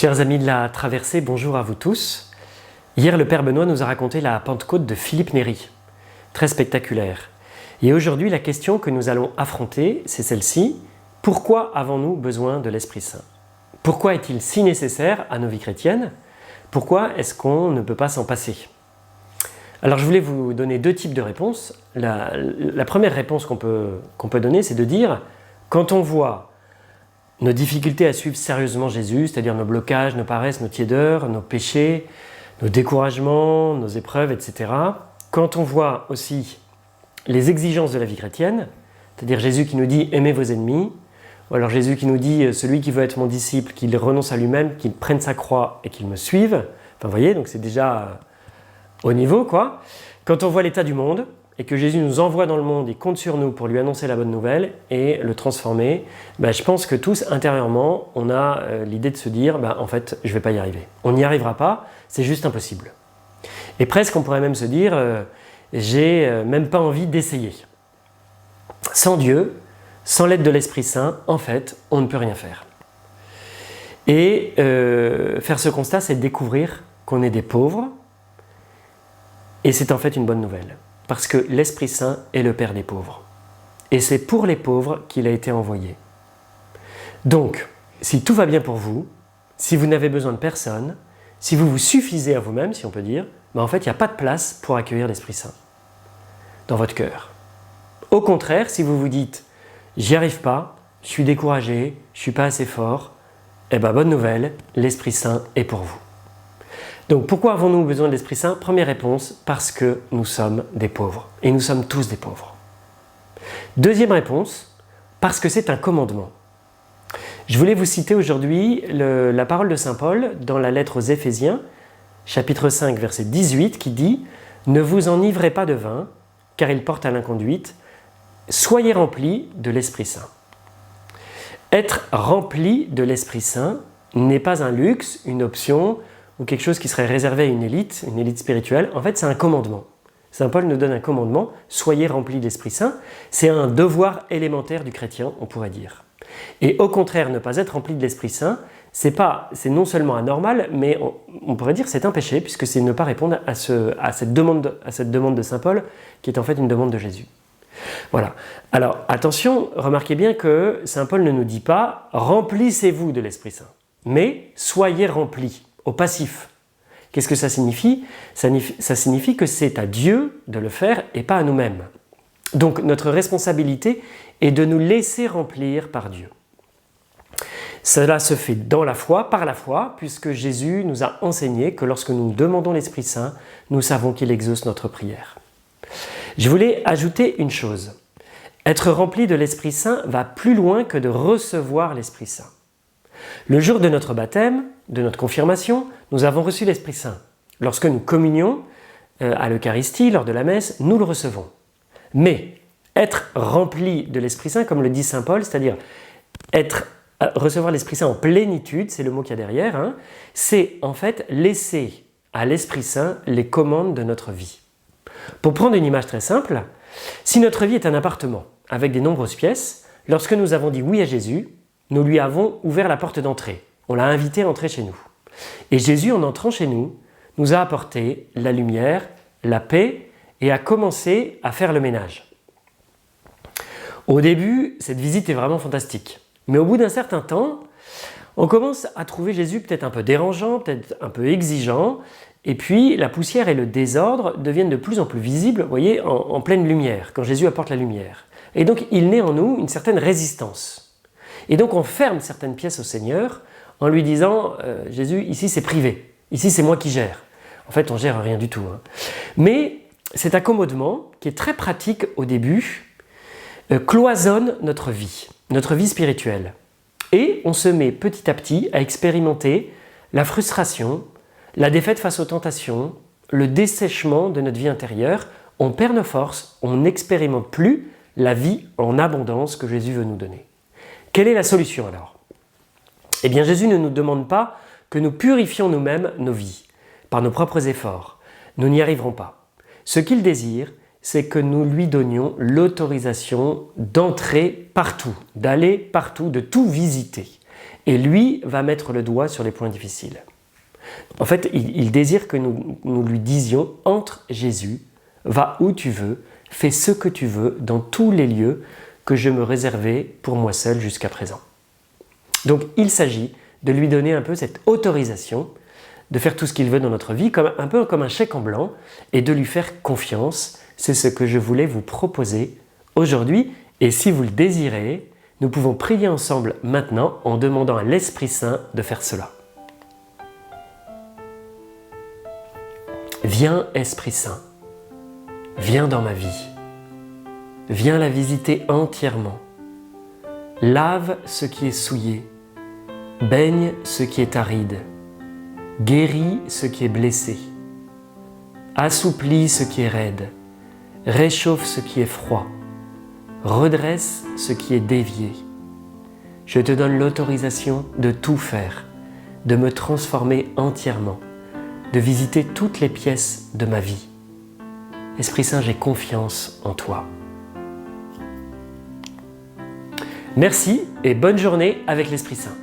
Chers amis de la Traversée, bonjour à vous tous. Hier, le Père Benoît nous a raconté la Pentecôte de Philippe Néri, très spectaculaire. Et aujourd'hui, la question que nous allons affronter, c'est celle-ci. Pourquoi avons-nous besoin de l'Esprit Saint? Pourquoi est-il si nécessaire à nos vies chrétiennes? Pourquoi est-ce qu'on ne peut pas s'en passer? Alors, je voulais vous donner deux types de réponses. La première réponse qu'on peut donner, c'est de dire, quand on voit nos difficultés à suivre sérieusement Jésus, c'est-à-dire nos blocages, nos paresses, nos tiédeurs, nos péchés, nos découragements, nos épreuves, etc. Quand on voit aussi les exigences de la vie chrétienne, c'est-à-dire Jésus qui nous dit « aimez vos ennemis », ou alors Jésus qui nous dit « celui qui veut être mon disciple, qu'il renonce à lui-même, qu'il prenne sa croix et qu'il me suive ». Enfin, vous voyez, donc c'est déjà au niveau, quoi. Quand on voit l'état du monde, et que Jésus nous envoie dans le monde, il compte sur nous pour lui annoncer la bonne nouvelle et le transformer, je pense que tous, intérieurement, on a l'idée de se dire en fait, je ne vais pas y arriver. On n'y arrivera pas, c'est juste impossible. Et presque, on pourrait même se dire, j'ai même pas envie d'essayer. Sans Dieu, sans l'aide de l'Esprit Saint, en fait, on ne peut rien faire. Et faire ce constat, c'est découvrir qu'on est des pauvres, et c'est en fait une bonne nouvelle. Parce que l'Esprit Saint est le Père des pauvres. Et c'est pour les pauvres qu'il a été envoyé. Donc, si tout va bien pour vous, si vous n'avez besoin de personne, si vous vous suffisez à vous-même, si on peut dire, en fait, il n'y a pas de place pour accueillir l'Esprit Saint dans votre cœur. Au contraire, si vous vous dites « j'y arrive pas, je suis découragé, je ne suis pas assez fort », bonne nouvelle, l'Esprit Saint est pour vous. Donc pourquoi avons-nous besoin de l'Esprit Saint? Première réponse, parce que nous sommes des pauvres. Et nous sommes tous des pauvres. Deuxième réponse, parce que c'est un commandement. Je voulais vous citer aujourd'hui la parole de Saint Paul dans la lettre aux Éphésiens, chapitre 5, verset 18, qui dit « Ne vous enivrez pas de vin, car il porte à l'inconduite, soyez remplis de l'Esprit Saint. » Être rempli de l'Esprit Saint n'est pas un luxe, une option, ou quelque chose qui serait réservé à une élite spirituelle. En fait, c'est un commandement. Saint Paul nous donne un commandement, soyez remplis de l'Esprit Saint. C'est un devoir élémentaire du chrétien, on pourrait dire. Et au contraire, ne pas être rempli de l'Esprit Saint, c'est non seulement anormal, mais on pourrait dire c'est un péché, puisque c'est ne pas répondre à cette demande de Saint Paul, qui est en fait une demande de Jésus. Voilà. Alors, attention, remarquez bien que Saint Paul ne nous dit pas « remplissez-vous de l'Esprit Saint », mais « soyez remplis ». Au passif. Qu'est-ce que ça signifie? Ça signifie que c'est à Dieu de le faire et pas à nous-mêmes. Donc notre responsabilité est de nous laisser remplir par Dieu. Cela se fait dans la foi, par la foi, puisque Jésus nous a enseigné que lorsque nous demandons l'Esprit Saint, nous savons qu'il exauce notre prière. Je voulais ajouter une chose. Être rempli de l'Esprit Saint va plus loin que de recevoir l'Esprit Saint. Le jour de notre baptême, de notre confirmation, nous avons reçu l'Esprit Saint. Lorsque nous communions à l'Eucharistie, lors de la messe, nous le recevons. Mais être rempli de l'Esprit Saint, comme le dit Saint Paul, c'est-à-dire recevoir l'Esprit Saint en plénitude, c'est le mot qu'il y a derrière, c'est en fait laisser à l'Esprit Saint les commandes de notre vie. Pour prendre une image très simple, si notre vie est un appartement avec des nombreuses pièces, lorsque nous avons dit oui à Jésus, nous lui avons ouvert la porte d'entrée. On l'a invité à entrer chez nous. Et Jésus, en entrant chez nous, nous a apporté la lumière, la paix et a commencé à faire le ménage. Au début, cette visite est vraiment fantastique. Mais au bout d'un certain temps, on commence à trouver Jésus peut-être un peu dérangeant, peut-être un peu exigeant. Et puis, la poussière et le désordre deviennent de plus en plus visibles, vous voyez, en pleine lumière, quand Jésus apporte la lumière. Et donc, il naît en nous une certaine résistance. Et donc on ferme certaines pièces au Seigneur en lui disant « Jésus, ici c'est privé, ici c'est moi qui gère ». En fait, on ne gère rien du tout. Mais cet accommodement, qui est très pratique au début, cloisonne notre vie spirituelle. Et on se met petit à petit à expérimenter la frustration, la défaite face aux tentations, le dessèchement de notre vie intérieure. On perd nos forces, on n'expérimente plus la vie en abondance que Jésus veut nous donner. Quelle est la solution alors? Eh bien, Jésus ne nous demande pas que nous purifions nous-mêmes nos vies par nos propres efforts. Nous n'y arriverons pas. Ce qu'il désire, c'est que nous lui donnions l'autorisation d'entrer partout, d'aller partout, de tout visiter. et lui va mettre le doigt sur les points difficiles. En fait, il désire que nous lui disions « Entre Jésus, va où tu veux, fais ce que tu veux dans tous les lieux que je me réservais pour moi seul jusqu'à présent. » Donc il s'agit de lui donner un peu cette autorisation de faire tout ce qu'il veut dans notre vie, un peu comme un chèque en blanc, et de lui faire confiance. C'est ce que je voulais vous proposer aujourd'hui. Et si vous le désirez, nous pouvons prier ensemble maintenant en demandant à l'Esprit Saint de faire cela. Viens Esprit Saint, viens dans ma vie. Viens la visiter entièrement. Lave ce qui est souillé, baigne ce qui est aride, guéris ce qui est blessé, assouplis ce qui est raide, réchauffe ce qui est froid, redresse ce qui est dévié. Je te donne l'autorisation de tout faire, de me transformer entièrement, de visiter toutes les pièces de ma vie. Esprit Saint, j'ai confiance en toi. Merci et bonne journée avec l'Esprit Saint.